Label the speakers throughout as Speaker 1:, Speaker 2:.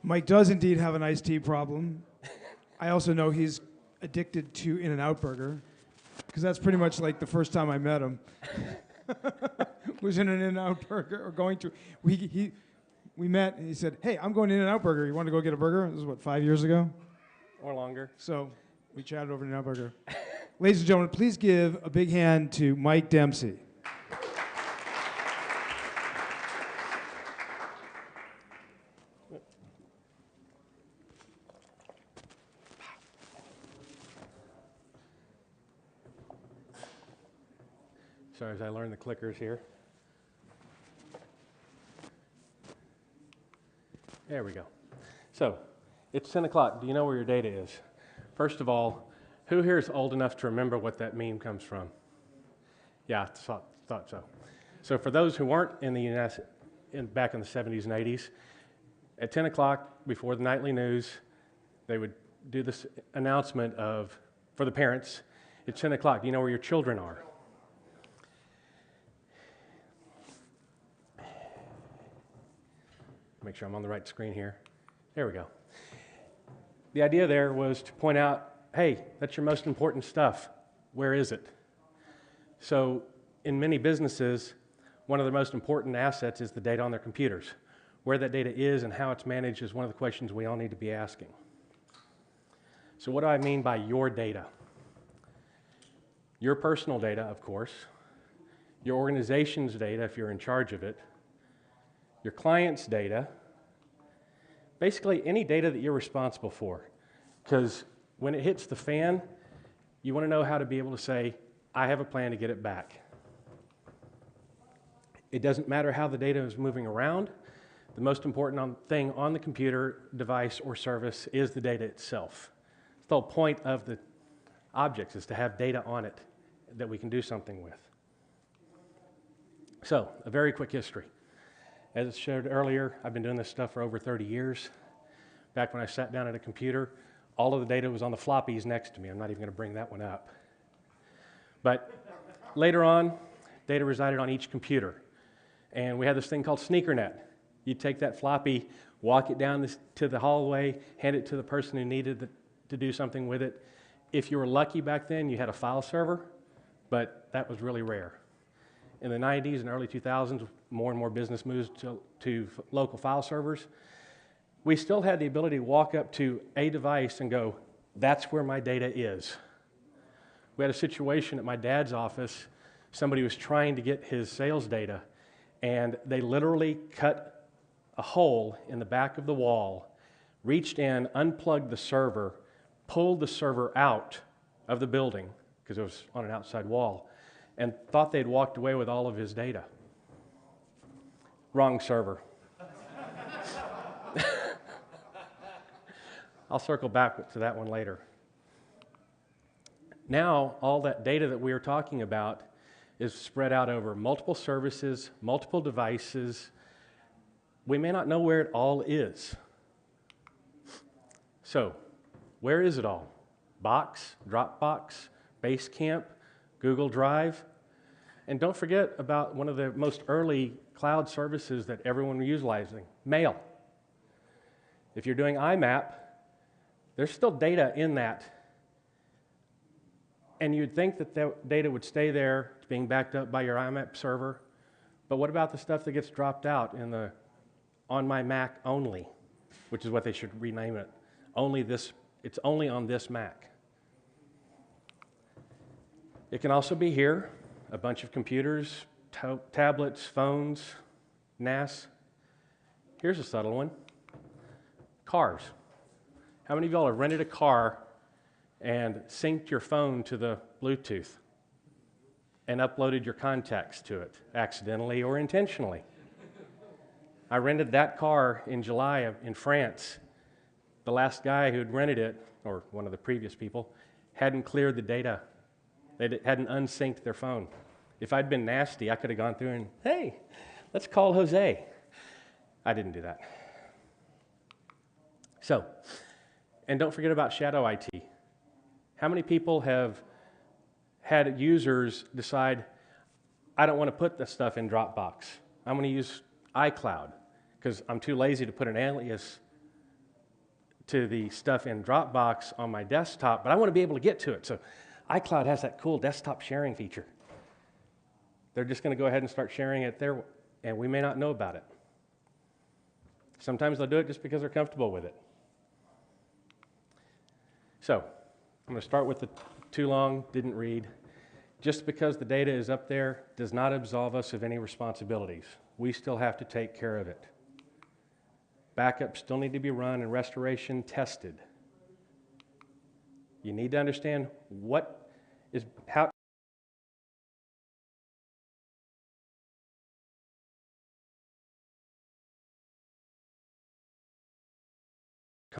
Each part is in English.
Speaker 1: Mike does indeed have an iced tea problem. I also know he's addicted to In-N-Out Burger, because that's pretty much like the first time I met him. Was in an In-N-Out Burger, or going to. We met, and he said, hey, I'm going to In-N-Out Burger. You want to go get a burger? This is, what, 5 years ago?
Speaker 2: Or longer.
Speaker 1: So we chatted over In-N-Out Burger. Ladies and gentlemen, please give a big hand to Mike Dempsey.
Speaker 2: Sorry, as I learn the clickers here. There we go. So, it's 10 o'clock. Do you know where your data is? First of all, who here is old enough to remember what that meme comes from? Yeah, I thought so. So for those who weren't in the back in the 70s and 80s, at 10 o'clock before the nightly news, they would do this announcement for the parents, it's 10 o'clock. Do you know where your children are? Make sure I'm on the right screen here. There we go. The idea there was to point out, hey, that's your most important stuff. Where is it? So in many businesses, one of the most important assets is the data on their computers. Where that data is and how it's managed is one of the questions we all need to be asking. So what do I mean by your data? Your personal data, of course. Your organization's data, if you're in charge of it. Your client's data, basically any data that you're responsible for. Because when it hits the fan, you want to know how to be able to say, I have a plan to get it back. It doesn't matter how the data is moving around. The most important thing on the computer, device, or service is the data itself. The whole point of the objects is to have data on it that we can do something with. So, a very quick history. As I showed earlier, I've been doing this stuff for over 30 years. Back when I sat down at a computer, all of the data was on the floppies next to me. I'm not even going to bring that one up. But later on, data resided on each computer. And we had this thing called SneakerNet. You'd take that floppy, walk it down to the hallway, hand it to the person who needed to do something with it. If you were lucky back then, you had a file server, but that was really rare. In the 90s and early 2000s, more and more business moves to local file servers. We still had the ability to walk up to a device and go, that's where my data is. We had a situation at my dad's office. Somebody was trying to get his sales data, and they literally cut a hole in the back of the wall, reached in, unplugged the server, pulled the server out of the building, because it was on an outside wall, and thought they'd walked away with all of his data. Wrong server. I'll circle back to that one later. Now, all that data that we are talking about is spread out over multiple services, multiple devices. We may not know where it all is. So, where is it all? Box, Dropbox, Basecamp, Google Drive. And don't forget about one of the most early cloud services that everyone was utilizing, mail. If you're doing IMAP, there's still data in that. And you'd think that that data would stay there, being backed up by your IMAP server. But what about the stuff that gets dropped out in the on my Mac only, which is what they should rename it. It's only on this Mac. It can also be here, a bunch of computers, tablets, phones, NAS. Here's a subtle one. Cars. How many of y'all have rented a car and synced your phone to the Bluetooth and uploaded your contacts to it, accidentally or intentionally? I rented that car in July in France. The last guy who had rented it, or one of the previous people, hadn't cleared the data. They hadn't unsynced their phone. If I'd been nasty, I could have gone through and, hey, let's call Jose. I didn't do that. So, and don't forget about shadow IT. How many people have had users decide, I don't want to put this stuff in Dropbox. I'm going to use iCloud because I'm too lazy to put an alias to the stuff in Dropbox on my desktop, but I want to be able to get to it. So iCloud has that cool desktop sharing feature. They're just going to go ahead and start sharing it there, and we may not know about it. Sometimes they'll do it just because they're comfortable with it. So I'm going to start with the too long, didn't read. Just because the data is up there does not absolve us of any responsibilities. We still have to take care of it. Backups still need to be run and restoration tested. You need to understand how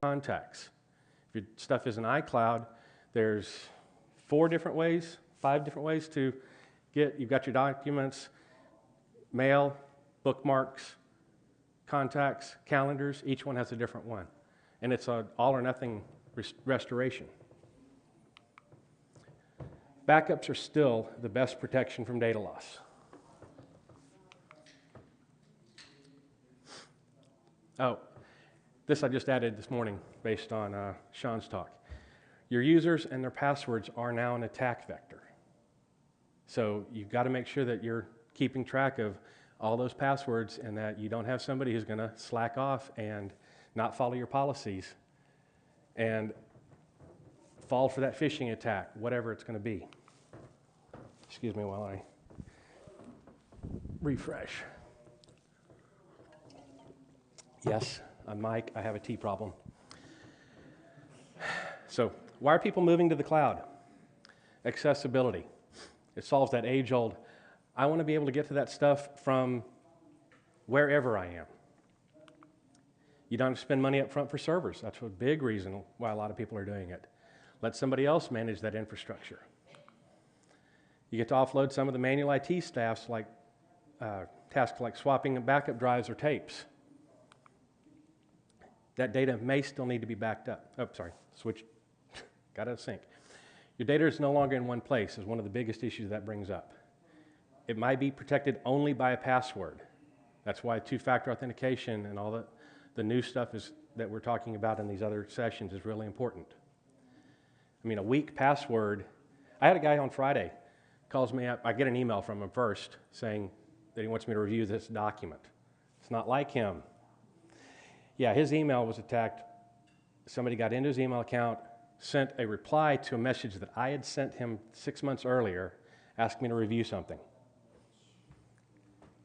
Speaker 2: contacts. If your stuff is in iCloud, there's 5 different ways to get, you've got your documents, mail, bookmarks, contacts, calendars, each one has a different one. And it's an all or nothing restoration. Backups are still the best protection from data loss. Oh, this I just added this morning based on Sean's talk. Your users and their passwords are now an attack vector. So you've got to make sure that you're keeping track of all those passwords and that you don't have somebody who's going to slack off and not follow your policies and fall for that phishing attack, whatever it's going to be. Excuse me while I refresh. Yes, I'm Mike. I have a tea problem. So, why are people moving to the cloud? Accessibility. It solves that age-old, I want to be able to get to that stuff from wherever I am. You don't have to spend money up front for servers. That's a big reason why a lot of people are doing it. Let somebody else manage that infrastructure. You get to offload some of the manual IT staffs like tasks like swapping backup drives or tapes. That data may still need to be backed up. Oh, sorry, switch, got out of sync. Your data is no longer in one place is one of the biggest issues that brings up. It might be protected only by a password. That's why two-factor authentication and all the new stuff that we're talking about in these other sessions is really important. I mean, a weak password, I had a guy on Friday, calls me up, I get an email from him first saying that he wants me to review this document. It's not like him. Yeah, his email was attacked. Somebody got into his email account, sent a reply to a message that I had sent him 6 months earlier, asking me to review something.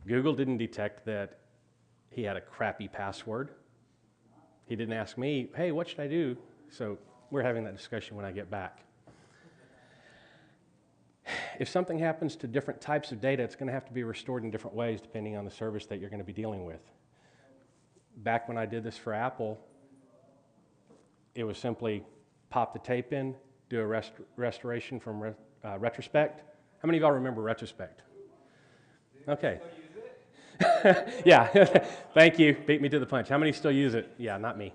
Speaker 2: Google didn't detect that he had a crappy password. He didn't ask me, hey, what should I do? So we're having that discussion when I get back. If something happens to different types of data, it's going to have to be restored in different ways depending on the service that you're going to be dealing with. Back when I did this for Apple, it was simply pop the tape in, do a restoration from retrospect. How many of y'all remember retrospect? Okay. Yeah, thank you. Beat me to the punch. How many still use it? Yeah, not me.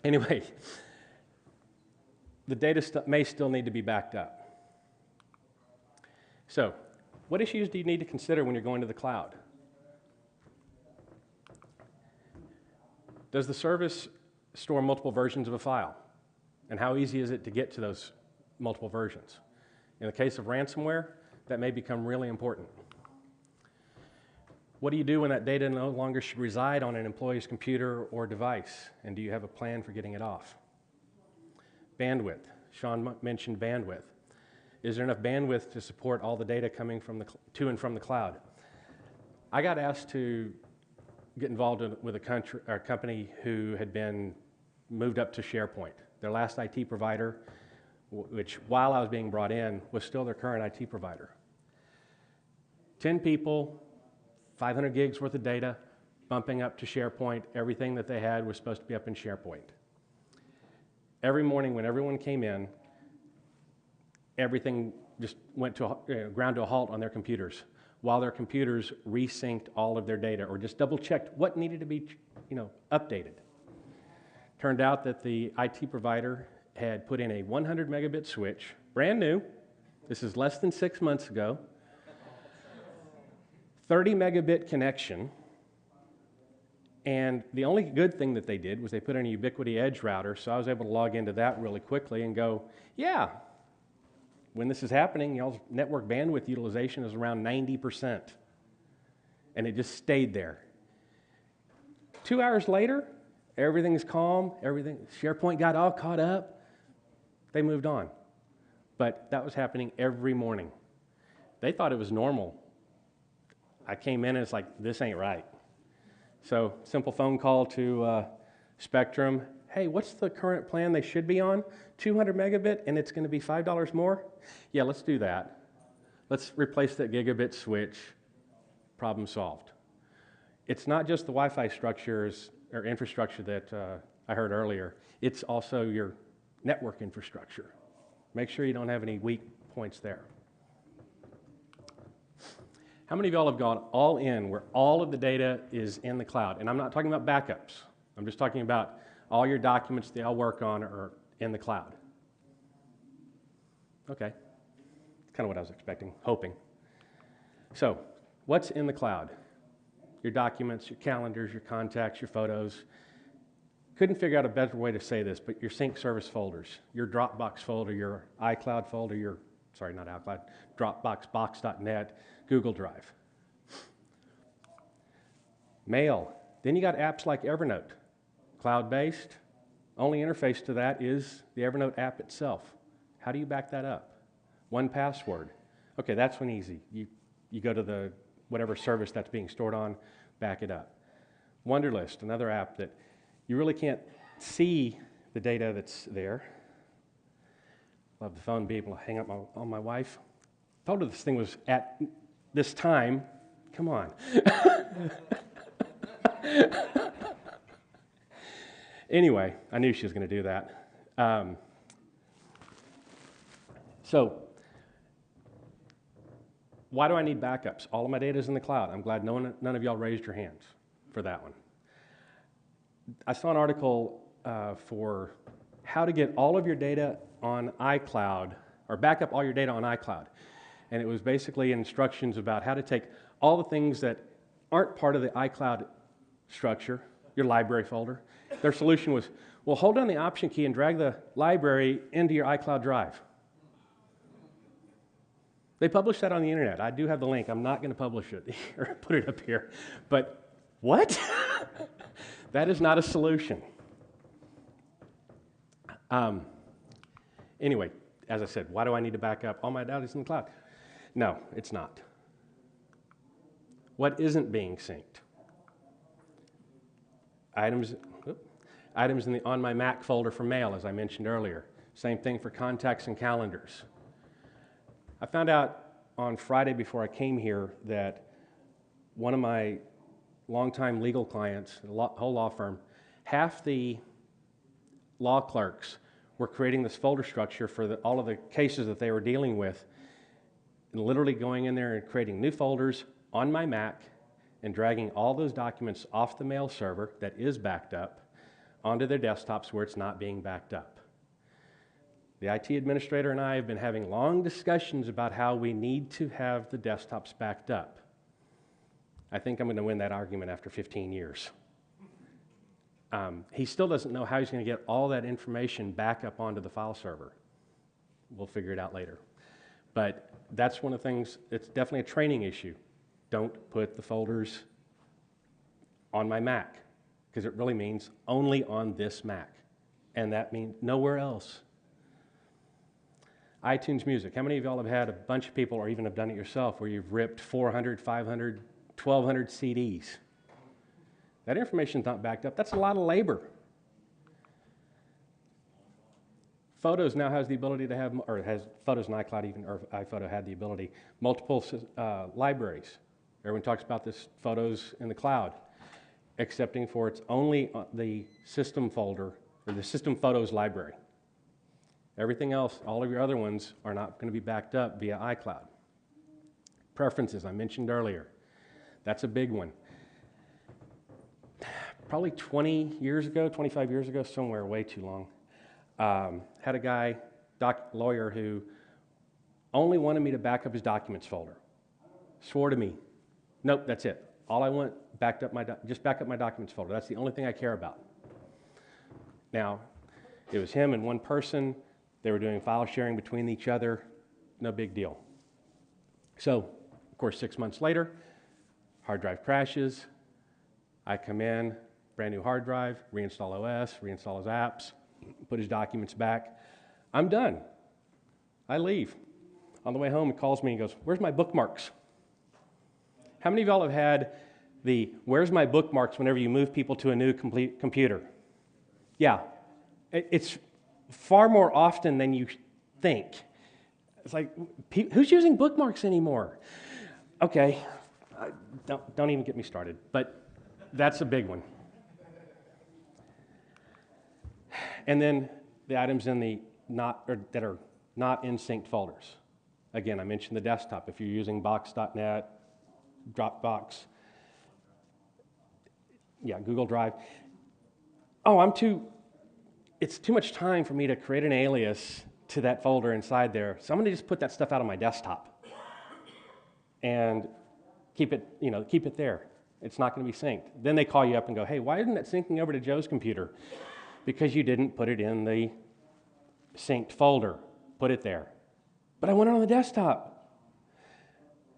Speaker 2: Anyway, the data may still need to be backed up. So, what issues do you need to consider when you're going to the cloud? Does the service store multiple versions of a file? And how easy is it to get to those multiple versions? In the case of ransomware, that may become really important. What do you do when that data no longer should reside on an employee's computer or device? And do you have a plan for getting it off? Bandwidth. Sean mentioned bandwidth. Is there enough bandwidth to support all the data coming from to and from the cloud? I got asked to get involved with a company who had been moved up to Sharepoint. Their last IT provider, which while I was being brought in, was still their current IT provider. 10 people, 500 gigs worth of data, bumping up to SharePoint. Everything that they had was supposed to be up in SharePoint. Every morning when everyone came in, everything just went to ground to a halt on their computers, while their computers resynced all of their data or just double-checked what needed to be updated. Turned out that the IT provider had put in a 100 megabit switch, brand new. This is less than 6 months ago. 30 megabit connection, And the only good thing that they did was they put in a Ubiquiti Edge router, so I was able to log into that really quickly and go, yeah, when this is happening, y'all's network bandwidth utilization is around 90%. And it just stayed there. 2 hours later, everything's calm, Sharepoint got all caught up, they moved on. But that was happening every morning. They thought it was normal. I came in and it's like, this ain't right. So simple phone call to Spectrum. Hey, what's the current plan they should be on? 200 megabit and it's going to be $5 more? Yeah, let's do that. Let's replace that gigabit switch. Problem solved. It's not just the Wi-Fi structures or infrastructure that I heard earlier. It's also your network infrastructure. Make sure you don't have any weak points there. How many of y'all have gone all in where all of the data is in the cloud? And I'm not talking about backups. I'm just talking about all your documents they all work on are in the cloud. Okay. Kind of what I was expecting, hoping. So, what's in the cloud? Your documents, your calendars, your contacts, your photos. Couldn't figure out a better way to say this, but your sync service folders, your Dropbox folder, your iCloud folder, your, sorry, not iCloud, Dropbox, box.net, Google Drive. Mail. Then you got apps like Evernote, cloud-based. Only interface to that is the Evernote app itself. How do you back that up? 1Password. Okay, that's one easy. You go to the whatever service that's being stored on, back it up. Wunderlist, another app that you really can't see the data that's there. Love the phone being able to hang up on my wife. Told her this thing was at this time. Come on. Anyway, I knew she was going to do that. So, why do I need backups? All of my data is in the cloud. I'm glad none of y'all raised your hands for that one. I saw an article for how to get all of your data on iCloud, or back up all your data on iCloud. And it was basically instructions about how to take all the things that aren't part of the iCloud structure, your library folder. Their solution was, well, hold down the Option key and drag the library into your iCloud drive. They published that on the internet. I do have the link. I'm not going to publish it or put it up here. But what? That is not a solution. Anyway, as I said, why do I need to back up all my data in the cloud? No, it's not. What isn't being synced? Items in the On My Mac folder for mail, as I mentioned earlier. Same thing for contacts and calendars. I found out on Friday before I came here that one of my longtime legal clients, whole law firm, half the law clerks were creating this folder structure for all of the cases that they were dealing with, and literally going in there and creating new folders on my Mac and dragging all those documents off the mail server that is backed up onto their desktops where it's not being backed up. The IT administrator and I have been having long discussions about how we need to have the desktops backed up. I think I'm going to win that argument after 15 years. He still doesn't know how he's going to get all that information back up onto the file server. We'll figure it out later. But that's one of the things, it's definitely a training issue. Don't put the folders on my Mac, because it really means only on this Mac. And that means nowhere else. iTunes Music. How many of y'all have had a bunch of people, or even have done it yourself, where you've ripped 400, 500, 1,200 CDs? That information's not backed up. That's a lot of labor. Photos now has the ability to have, or has Photos in iCloud even, or iPhoto had the ability, multiple libraries. Everyone talks about this Photos in the cloud, excepting for it's only the system folder, or the system Photos library. Everything else, all of your other ones, are not going to be backed up via iCloud. Preferences, I mentioned earlier. That's a big one. Probably 20 years ago, 25 years ago, somewhere way too long, had a guy, lawyer, who only wanted me to back up his documents folder. Swore to me, nope, that's it. All I want just back up my documents folder. That's the only thing I care about. Now, it was him and one person. They were doing file sharing between each other. No big deal. So, of course, 6 months later, hard drive crashes. I come in, brand new hard drive, reinstall OS, reinstall his apps, put his documents back. I'm done. I leave. On the way home, he calls me and goes, "Where's my bookmarks?" How many of y'all have had the "where's my bookmarks" whenever you move people to a new complete computer? Yeah. It's far more often than you think. It's like, who's using bookmarks anymore? Okay, don't even get me started, but that's a big one. And then the items in the that are not in synced folders. Again, I mentioned the desktop. If you're using box.net, Dropbox, Google Drive. It's too much time for me to create an alias to that folder inside there. So I'm going to just put that stuff out on my desktop and keep it there. It's not going to be synced. Then they call you up and go, "Hey, why isn't that syncing over to Joe's computer?" Because you didn't put it in the synced folder. Put it there. But I want it on the desktop.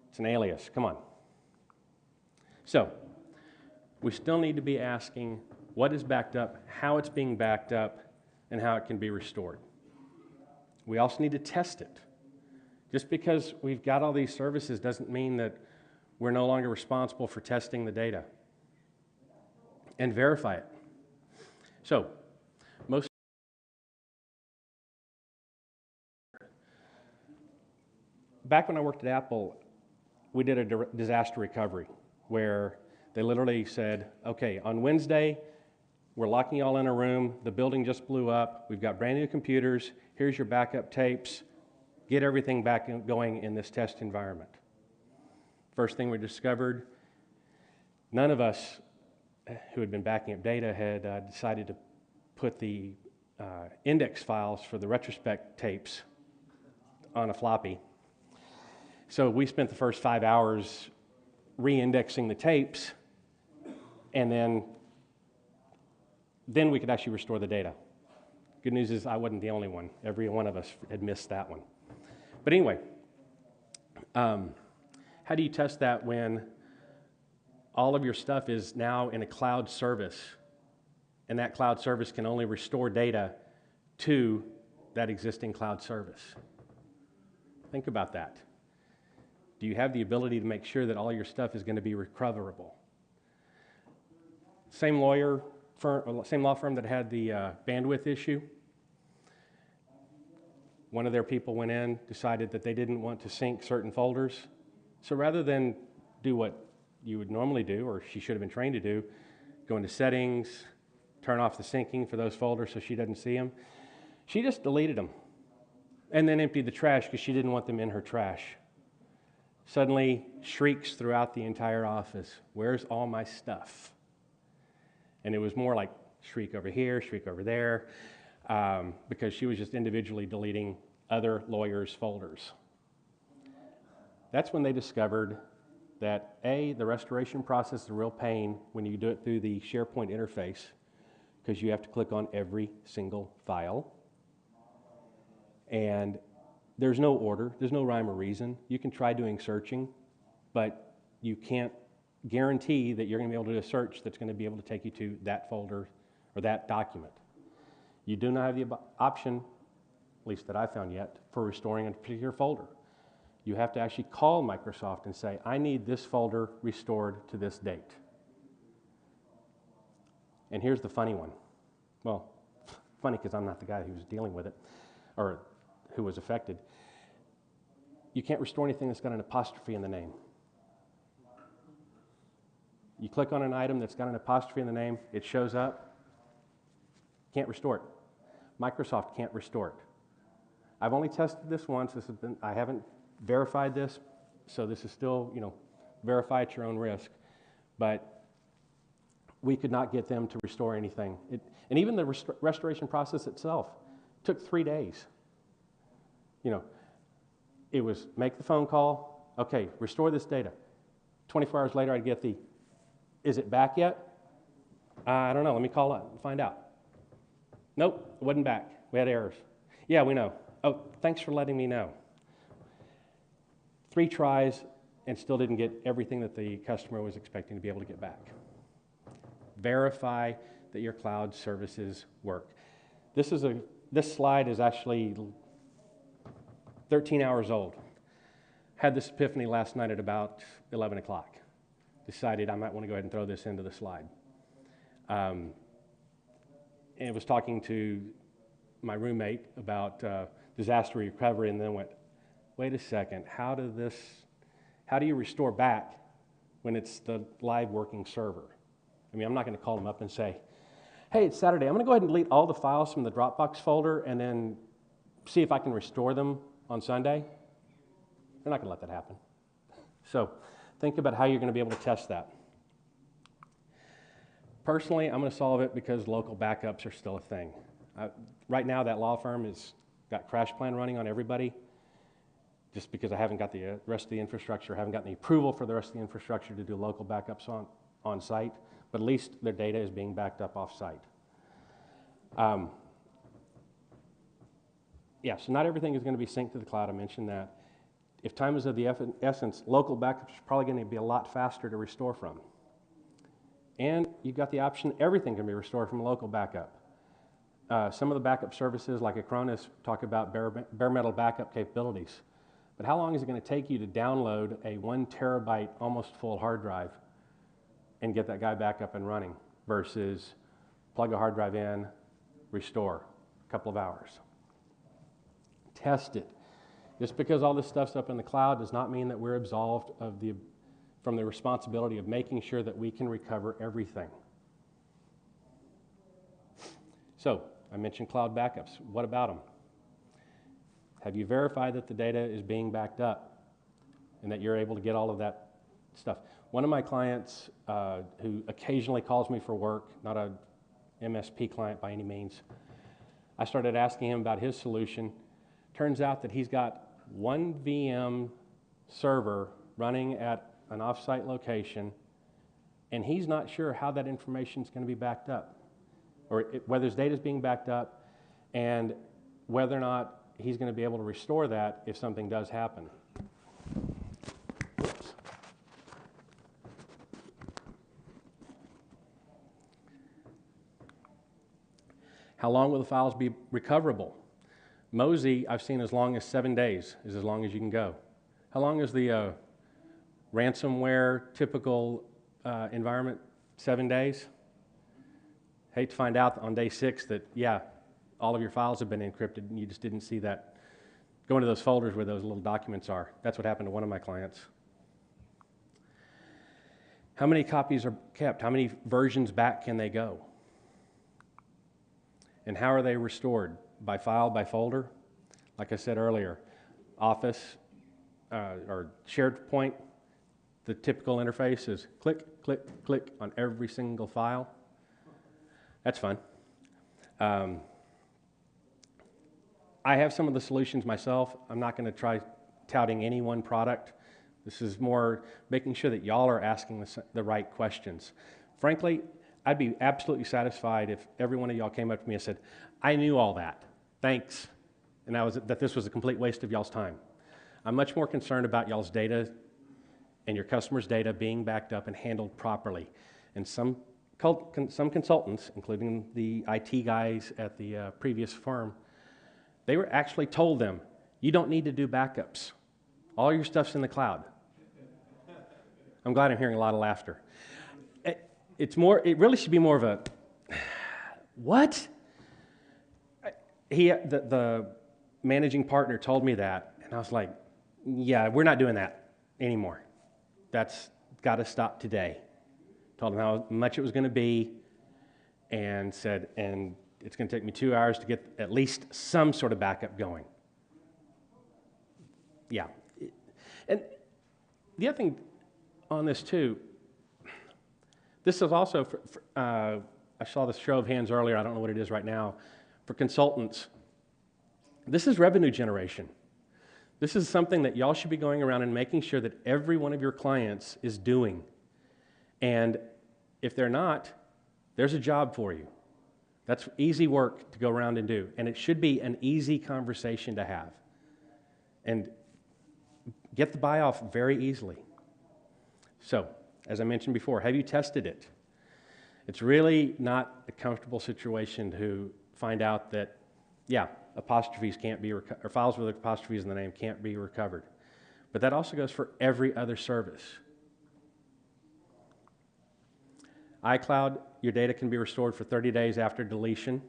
Speaker 2: It's an alias. Come on. So we still need to be asking what is backed up, how it's being backed up, and how it can be restored. We also need to test it. Just because we've got all these services doesn't mean that we're no longer responsible for testing the data and verify it. So, back when I worked at Apple, we did a disaster recovery where they literally said, "Okay, on Wednesday, we're locking y'all in a room. The building just blew up. We've got brand new computers. Here's your backup tapes. Get everything back going in this test environment." First thing we discovered, none of us who had been backing up data had decided to put the index files for the retrospect tapes on a floppy. So we spent the first 5 hours re-indexing the tapes, and then we could actually restore the data. Good news is I wasn't the only one. Every one of us had missed that one. But anyway, how do you test that when all of your stuff is now in a cloud service, and that cloud service can only restore data to that existing cloud service? Think about that. Do you have the ability to make sure that all your stuff is going to be recoverable? Same law firm that had the bandwidth issue. One of their people went in, decided that they didn't want to sync certain folders. So rather than do what you would normally do, or she should have been trained to do, go into settings, turn off the syncing for those folders so she doesn't see them, she just deleted them and then emptied the trash because she didn't want them in her trash. Suddenly, shrieks throughout the entire office, "Where's all my stuff?" And it was more like shriek over here, shriek over there, because she was just individually deleting other lawyers' folders. That's when they discovered that A, the restoration process is a real pain when you do it through the Sharepoint interface, because you have to click on every single file. And there's no order, there's no rhyme or reason. You can try doing searching, but you can't guarantee that you're going to be able to do a search that's going to be able to take you to that folder or that document. You do not have the option, at least that I've found yet, for restoring a particular folder. You have to actually call Microsoft and say, "I need this folder restored to this date." And here's the funny one. Well, funny because I'm not the guy who was dealing with it, or who was affected. You can't restore anything that's got an apostrophe in the name. You click on an item that's got an apostrophe in the name, it shows up, can't restore it. Microsoft can't restore it. I've only tested this once. I haven't verified this, so this is still, verify at your own risk. But we could not get them to restore anything. And even the restoration process itself took 3 days. It was make the phone call, okay, restore this data. 24 hours later, I'd get the Is it back yet? I don't know. Let me call up and find out. Nope, it wasn't back. We had errors. Yeah, we know. Oh, thanks for letting me know. 3 tries and still didn't get everything that the customer was expecting to be able to get back. Verify that your cloud services work. This slide is actually 13 hours old. Had this epiphany last night at about 11 o'clock. Decided I might want to go ahead and throw this into the slide. And was talking to my roommate about disaster recovery, and then went, wait a second, how do you restore back when it's the live working server? I mean, I'm not going to call them up and say, hey, it's Saturday, I'm going to go ahead and delete all the files from the Dropbox folder and then see if I can restore them on Sunday. They're not going to let that happen. So think about how you're going to be able to test that. Personally, I'm going to solve it because local backups are still a thing. Right now, that law firm has got Crash Plan running on everybody, just because I haven't got the rest of the infrastructure, haven't gotten the approval for the rest of the infrastructure to do local backups on site, but at least their data is being backed up off site. Yeah, so not everything is going to be synced to the cloud. I mentioned that. If time is of the essence, local backups are probably going to be a lot faster to restore from. And you've got the option, everything can be restored from a local backup. Some of the backup services like Acronis talk about bare metal backup capabilities. But how long is it going to take you to download a 1 terabyte, almost full hard drive and get that guy back up and running versus plug a hard drive in, restore, a couple of hours. Test it. Just because all this stuff's up in the cloud does not mean that we're absolved from the responsibility of making sure that we can recover everything. So, I mentioned cloud backups. What about them? Have you verified that the data is being backed up and that you're able to get all of that stuff? One of my clients who occasionally calls me for work, not a MSP client by any means, I started asking him about his solution. Turns out that he's got 1 VM server running at an off-site location, and he's not sure how that information is going to be backed up, or whether his data is being backed up, and whether or not he's going to be able to restore that if something does happen. Oops. How long will the files be recoverable? Mosey, I've seen as long as 7 days is as long as you can go. How long is the ransomware typical environment? 7 days? Hate to find out on day 6 that, yeah, all of your files have been encrypted and you just didn't see that. Go into those folders where those little documents are. That's what happened to one of my clients. How many copies are kept? How many versions back can they go? And how are they restored? By file, by folder? Like I said earlier, Office or Sharepoint, the typical interface is click, click, click on every single file. That's fun. I have some of the solutions myself. I'm not going to try touting any one product. This is more making sure that y'all are asking the right questions. Frankly, I'd be absolutely satisfied if every one of y'all came up to me and said, I knew all that. Thanks. And that this was a complete waste of y'all's time. I'm much more concerned about y'all's data and your customers' data being backed up and handled properly. And some consultants, including the IT guys at the previous firm, they were actually told them, you don't need to do backups. All your stuff's in the cloud. I'm glad I'm hearing a lot of laughter. It really should be more of a, what? The managing partner told me that, and I was like, yeah, we're not doing that anymore. That's got to stop today. Told him how much it was going to be, and said, and it's going to take me 2 hours to get at least some sort of backup going. Yeah. And the other thing on this too, this is also, I saw this show of hands earlier, I don't know what it is right now, for consultants. This is revenue generation. This is something that y'all should be going around and making sure that every one of your clients is doing. And If they're not, there's a job for you. That's easy work to go around and do, and it should be an easy conversation to have. And get the buy-off very easily. So, as I mentioned before, have you tested it? It's really not a comfortable situation to find out that, yeah, apostrophes can't be, or files with apostrophes in the name can't be recovered. But that also goes for every other service. iCloud, your data can be restored for 30 days after deletion.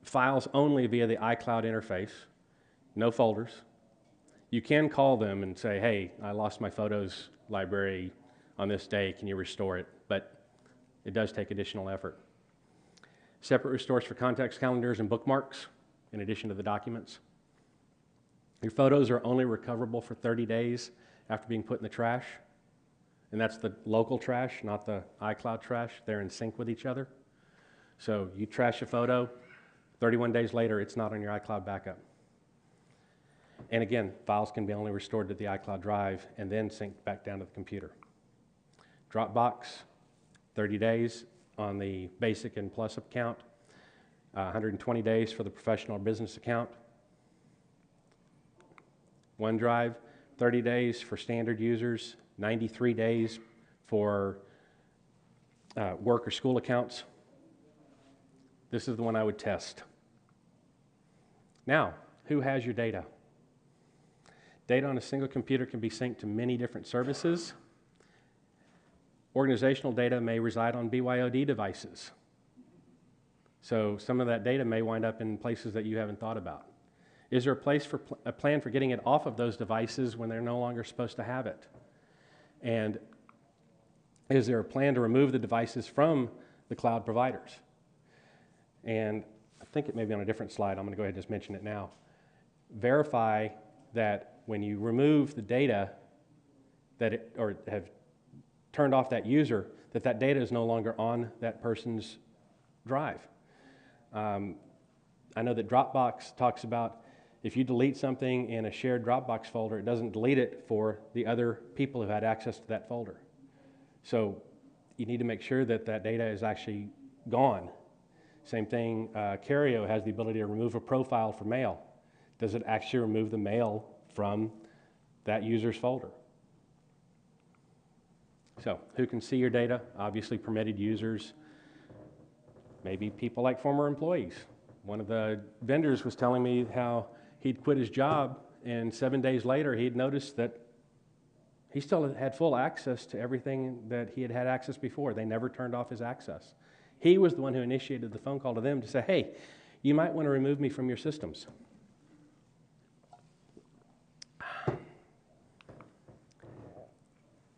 Speaker 2: Files only via the iCloud interface, no folders. You can call them and say, hey, I lost my photos library on this day, can you restore it? But it does take additional effort. Separate restores for contacts, calendars, and bookmarks, in addition to the documents. Your photos are only recoverable for 30 days after being put in the trash. And that's the local trash, not the iCloud trash. They're in sync with each other. So you trash a photo, 31 days later, it's not on your iCloud backup. And again, files can be only restored to the iCloud drive and then synced back down to the computer. Dropbox, 30 days on the basic and plus account, 120 days for the professional or business account. OneDrive, 30 days for standard users, 93 days for work or school accounts. This is the one I would test. Now, who has your data? Data on a single computer can be synced to many different services. Organizational data may reside on BYOD devices. So some of that data may wind up in places that you haven't thought about. Is there a plan for getting it off of those devices when they're no longer supposed to have it? And is there a plan to remove the devices from the cloud providers? And I think it may be on a different slide. I'm going to go ahead and just mention it now. Verify that when you remove the data or have turned off that user, that data is no longer on that person's drive. I know that Dropbox talks about if you delete something in a shared Dropbox folder, it doesn't delete it for the other people who had access to that folder. So you need to make sure that that data is actually gone. Same thing, Cario has the ability to remove a profile from mail. Does it actually remove the mail from that user's folder? So who can see your data? Obviously permitted users, maybe people like former employees. One of the vendors was telling me how he'd quit his job, and 7 days later he'd noticed that he still had full access to everything that he had had access before. They never turned off his access. He was the one who initiated the phone call to them to say, hey, you might want to remove me from your systems.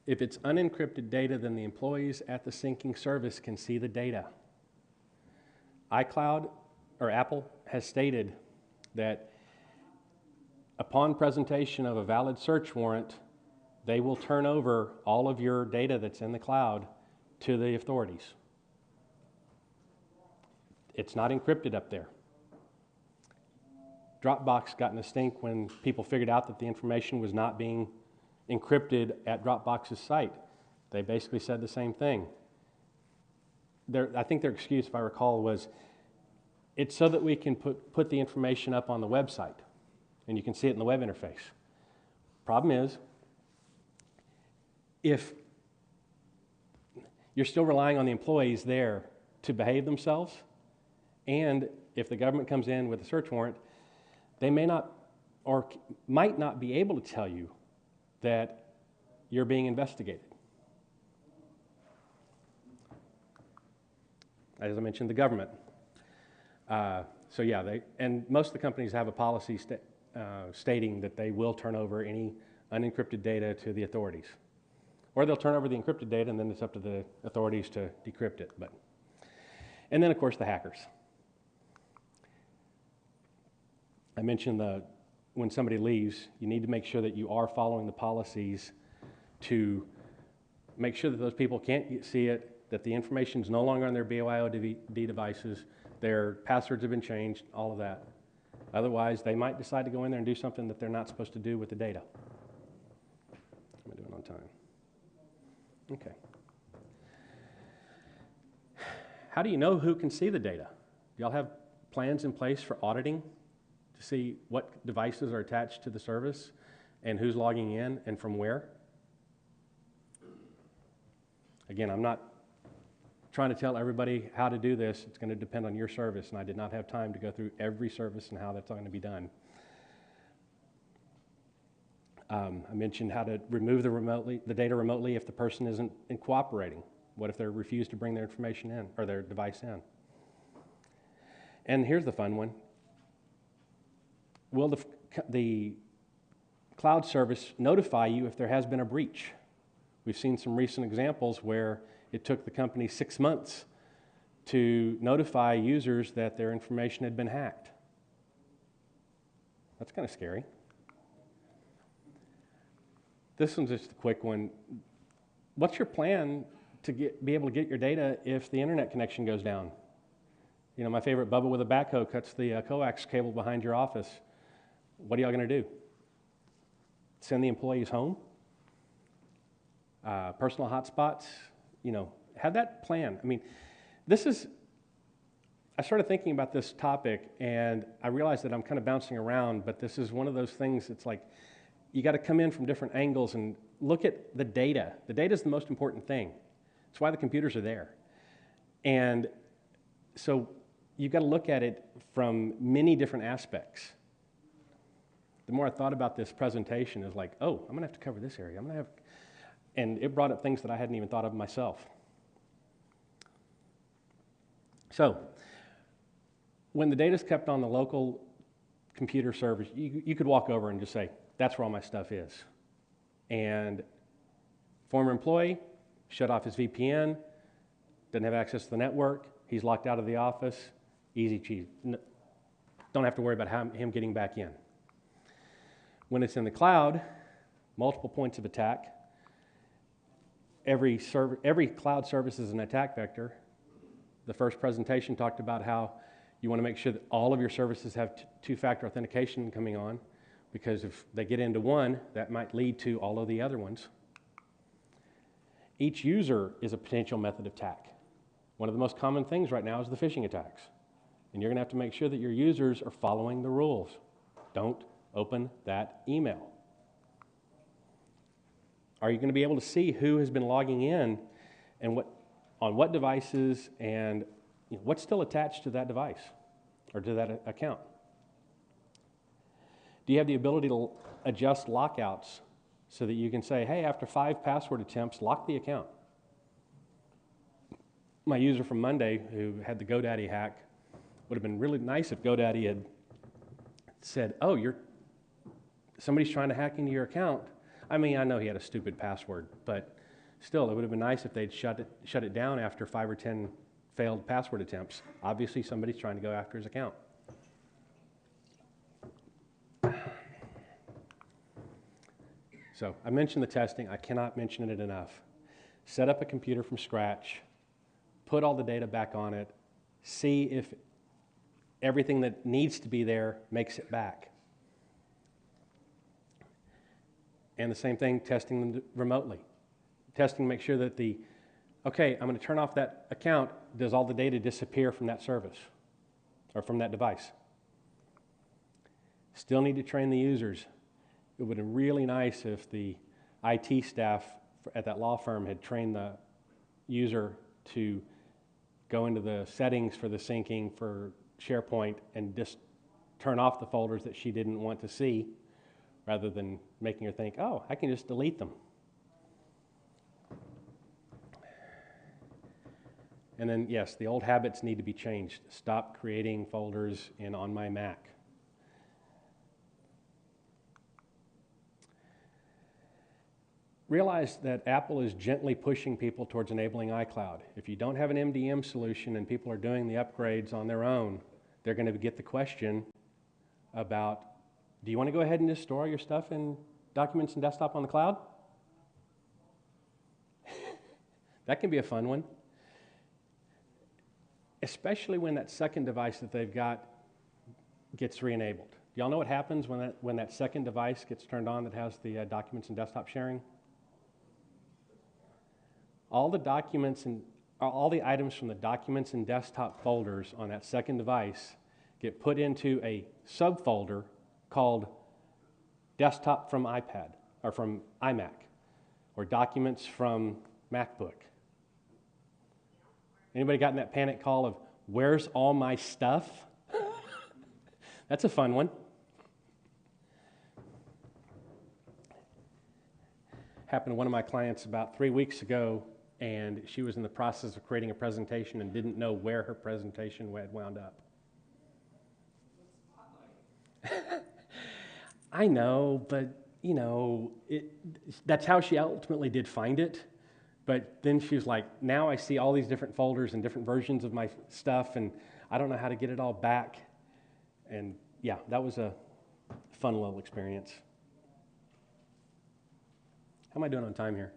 Speaker 2: If it's unencrypted data, then the employees at the syncing service can see the data. iCloud, or Apple, has stated that upon presentation of a valid search warrant, they will turn over all of your data that's in the cloud to the authorities. It's not encrypted up there. Dropbox got in a stink when people figured out that the information was not being encrypted at Dropbox's site. They basically said the same thing. I think their excuse, if I recall, was it's so that we can put the information up on the website and you can see it in the web interface. Problem is, if you're still relying on the employees there to behave themselves, and if the government comes in with a search warrant, they may not or might not be able to tell you that you're being investigated. As I mentioned, the government. So yeah, and most of the companies have a policy stating that they will turn over any unencrypted data to the authorities. Or they'll turn over the encrypted data and then it's up to the authorities to decrypt it. And then of course the hackers. I mentioned when somebody leaves, you need to make sure that you are following the policies to make sure that those people can't see it, that the information is no longer on their BYOD devices, their passwords have been changed, all of that. Otherwise, they might decide to go in there and do something that they're not supposed to do with the data. Am I doing on time? Okay. How do you know who can see the data? Do y'all have plans in place for auditing to see what devices are attached to the service and who's logging in and from where? Again, I'm not trying to tell everybody how to do this. It's going to depend on your service, and I did not have time to go through every service and how that's going to be done. I mentioned how to remove the data remotely if the person isn't cooperating. What if they refuse to bring their information in or their device in? And here's the fun one. Will the cloud service notify you if there has been a breach? We've seen some recent examples where it took the company 6 months to notify users that their information had been hacked. That's kind of scary. This one's just a quick one. What's your plan to be able to get your data if the internet connection goes down? You know, my favorite, Bubba with a backhoe cuts the coax cable behind your office. What are y'all going to do? Send the employees home? Personal hotspots? You know, have that plan. I mean, I started thinking about this topic and I realized that I'm kind of bouncing around, but this is one of those things that's like, you got to come in from different angles and look at the data. The data is the most important thing. It's why the computers are there. And so you've got to look at it from many different aspects. The more I thought about this presentation, is like, oh, I'm going to have to cover this area. And it brought up things that I hadn't even thought of myself. So when the data is kept on the local computer servers, you could walk over and just say, that's where all my stuff is. And former employee, shut off his VPN, doesn't have access to the network, he's locked out of the office, easy cheese. Don't have to worry about him getting back in. When it's in the cloud, multiple points of attack. Every cloud service is an attack vector. The first presentation talked about how you want to make sure that all of your services have two-factor authentication coming on, because if they get into one, that might lead to all of the other ones. Each user is a potential method of attack. One of the most common things right now is the phishing attacks. And you're going to have to make sure that your users are following the rules. Don't open that email. Are you going to be able to see who has been logging in and on what devices and what's still attached to that device or to that account? Do you have the ability to adjust lockouts so that you can say, hey, after 5 password attempts, lock the account? My user from Monday who had the GoDaddy hack, would have been really nice if GoDaddy had said, oh, somebody's trying to hack into your account. I mean, I know he had a stupid password, but still, it would have been nice if they'd shut it down after 5 or 10 failed password attempts. Obviously, somebody's trying to go after his account. So I mentioned the testing. I cannot mention it enough. Set up a computer from scratch, put all the data back on it, see if everything that needs to be there makes it back. And the same thing, testing them remotely. Testing to make sure that okay, I'm going to turn off that account. Does all the data disappear from that service or from that device? Still need to train the users. It would have been really nice if the IT staff at that law firm had trained the user to go into the settings for the syncing for SharePoint and just turn off the folders that she didn't want to see, rather than making her think, oh, I can just delete them. And then, yes, the old habits need to be changed. Stop creating folders on my Mac. Realize that Apple is gently pushing people towards enabling iCloud. If you don't have an MDM solution and people are doing the upgrades on their own, they're going to get the question about, do you want to go ahead and just store your stuff in documents and desktop on the cloud? That can be a fun one. Especially when that second device that they've got gets re-enabled. Do y'all know what happens when that second device gets turned on that has the documents and desktop sharing? All the documents all the items from the documents and desktop folders on that second device get put into a subfolder called desktop from iPad, or from iMac, or documents from MacBook. Anybody gotten that panic call of, where's all my stuff? That's a fun one. Happened to one of my clients about 3 weeks ago, and she was in the process of creating a presentation and didn't know where her presentation had wound up. I know, but you know, that's how she ultimately did find it. But then she was like, now I see all these different folders and different versions of my stuff, and I don't know how to get it all back. And yeah, that was a fun little experience. How am I doing on time here?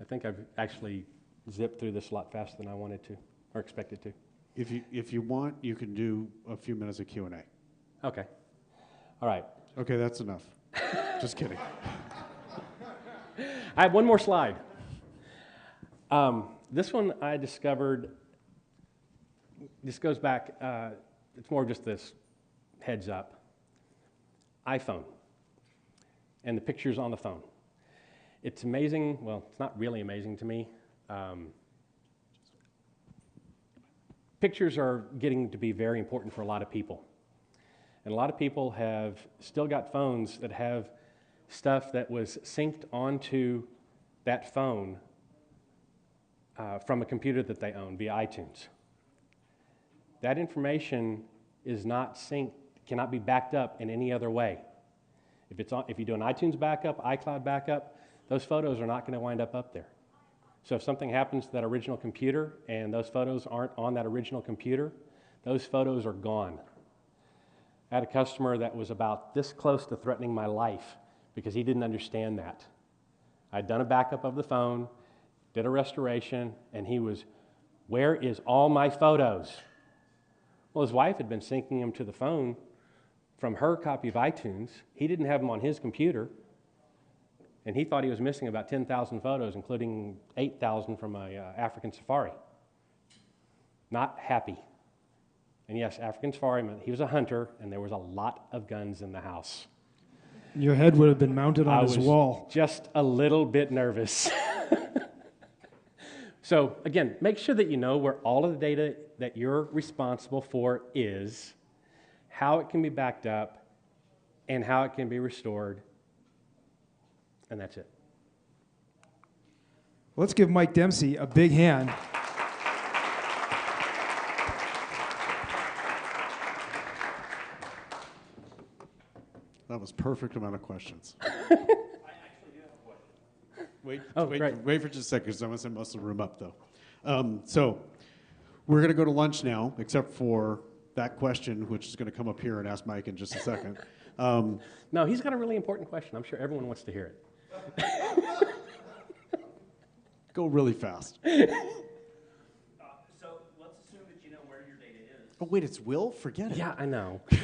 Speaker 2: I think I've actually zipped through this a lot faster than I wanted to, or expected to.
Speaker 3: If you want, you can do a few minutes of Q&A.
Speaker 2: Okay. All right.
Speaker 3: Okay, that's enough. Just kidding.
Speaker 2: I have one more slide. This one I discovered, this goes back, it's more just this heads up. iPhone and the pictures on the phone. It's amazing, well, it's not really amazing to me. Pictures are getting to be very important for a lot of people. And a lot of people have still got phones that have stuff that was synced onto that phone from a computer that they own via iTunes. That information is not synced, cannot be backed up in any other way. If you do an iTunes backup, iCloud backup, those photos are not going to wind up there. So if something happens to that original computer and those photos aren't on that original computer, those photos are gone. I had a customer that was about this close to threatening my life because he didn't understand that. I'd done a backup of the phone, did a restoration, and he was, where is all my photos? Well, his wife had been syncing them to the phone from her copy of iTunes. He didn't have them on his computer, and he thought he was missing about 10,000 photos, including 8,000 from a African safari. Not happy. And yes, African safari meant he was a hunter, and there was a lot of guns in the house.
Speaker 1: Your head would have been mounted on his wall.
Speaker 2: I was just a little bit nervous. So again, make sure that you know where all of the data that you're responsible for is, how it can be backed up, and how it can be restored. And that's it.
Speaker 1: Let's give Mike Dempsey a big hand.
Speaker 3: That was perfect amount of questions.
Speaker 4: I actually do have a question.
Speaker 3: Wait for just a second, because I'm going to send most of the room up, though. So we're going to go to lunch now, except for that question, which is going to come up here and ask Mike in just a second.
Speaker 2: No, he's got a really important question. I'm sure everyone wants to hear it.
Speaker 3: Go really fast.
Speaker 4: So let's assume that you know where your data is.
Speaker 3: Oh, wait, it's Will? Forget it.
Speaker 2: Yeah, I know.
Speaker 4: So you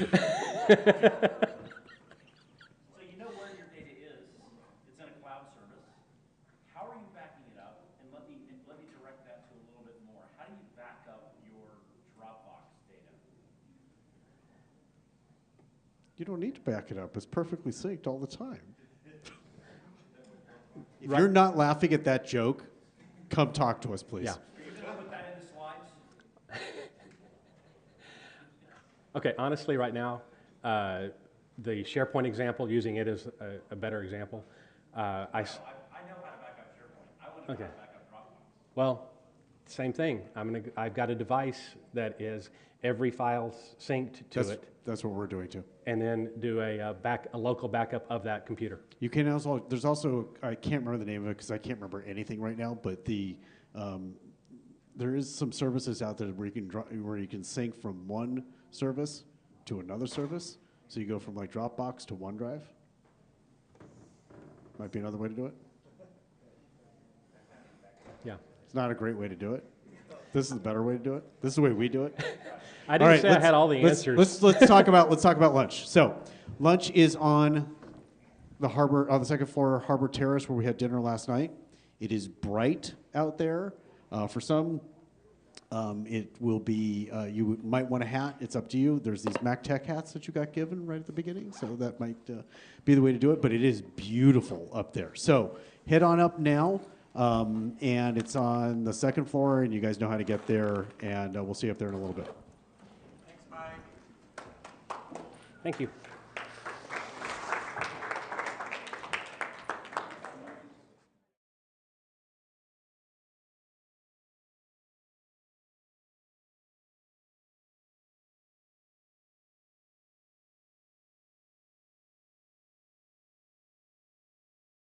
Speaker 4: know where your data is. It's in a cloud service. How are you backing it up? And let me direct that to a little bit more. How do you back up your Dropbox data?
Speaker 3: You don't need to back it up. It's perfectly synced all the time. If
Speaker 2: Right.
Speaker 3: you're not laughing at that joke, come talk to us, please.
Speaker 2: Yeah.
Speaker 4: Are you going to put that in the slides?
Speaker 2: Okay, honestly, right now, the SharePoint example, using it as a better example.
Speaker 4: I know how to back up SharePoint. I want to know how to back up Dropbox.
Speaker 2: Well, same thing. I've got a device that is every file synced to it,
Speaker 3: That's what we're doing too.
Speaker 2: and then do a local backup of that computer.
Speaker 3: You can also, there's also, I can't remember the name of it because I can't remember anything right now, but there is some services out there where you can sync from one service to another service. So you go from like Dropbox to OneDrive. Might be another way to do it.
Speaker 2: Yeah.
Speaker 3: It's not a great way to do it. This is the better way to do it. This is the way we do it.
Speaker 2: I didn't say I had all the answers.
Speaker 3: Let's talk about lunch. So, lunch is on the second floor Harbor Terrace where we had dinner last night. It is bright out there. For some, it will be, you might want a hat. It's up to you. There's these MacTech hats that you got given right at the beginning, so that might be the way to do it, but it is beautiful up there. So head on up now, and it's on the second floor, and you guys know how to get there, and we'll see you up there in a little bit.
Speaker 4: Thanks, Mike.
Speaker 2: Thank you.